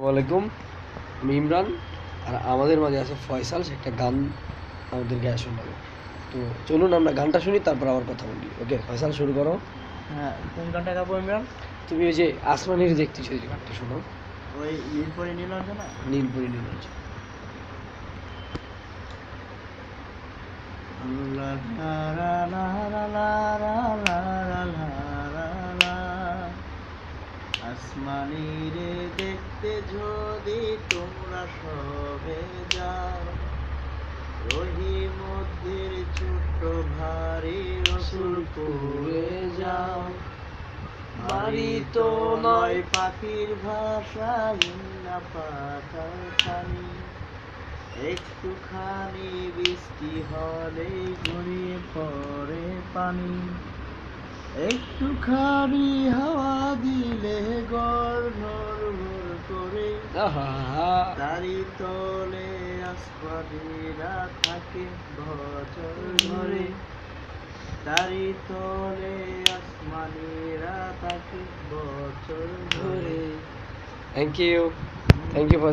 ওয়ালাইকুম, আমি ইমরান। আর আমাদের মাঝে আছে ফয়সাল, সে একটা গান আমাদের গায়ে শোনাবে। তো চলুন আমরা গানটা শুনি, তারপর আবার কথা বলি। ওকে ফয়সাল, শুরু করো। হ্যাঁ, কোন গানটা গাবো ইমরান? তুমি ওই যে আসমানের দেখতেছো ওই গানটা শোনো। ওই নীলপরি নীলাঞ্জনা। নীলপরি নীলাঞ্জন। আসমানি রে দেখতে যদি তোমরা সবে যাও, রহিমদ্দির ছোট্ট ভারী রসুলপুরে যাও। বাড়ি তো নয় পাখির ভাষা, ইন্না পাখার খানি, একটুখানি বৃষ্টি হলে গড়িয়ে পড়ে পানি, একটুখানি হাওয়া দিলে গড় নড়বড় করে। আহা, তারি তলে আসমানিরা থাকে বছর ধরে, তারি তলে আসমানিরা থাকে বছর ধরে। Thank you, thank you.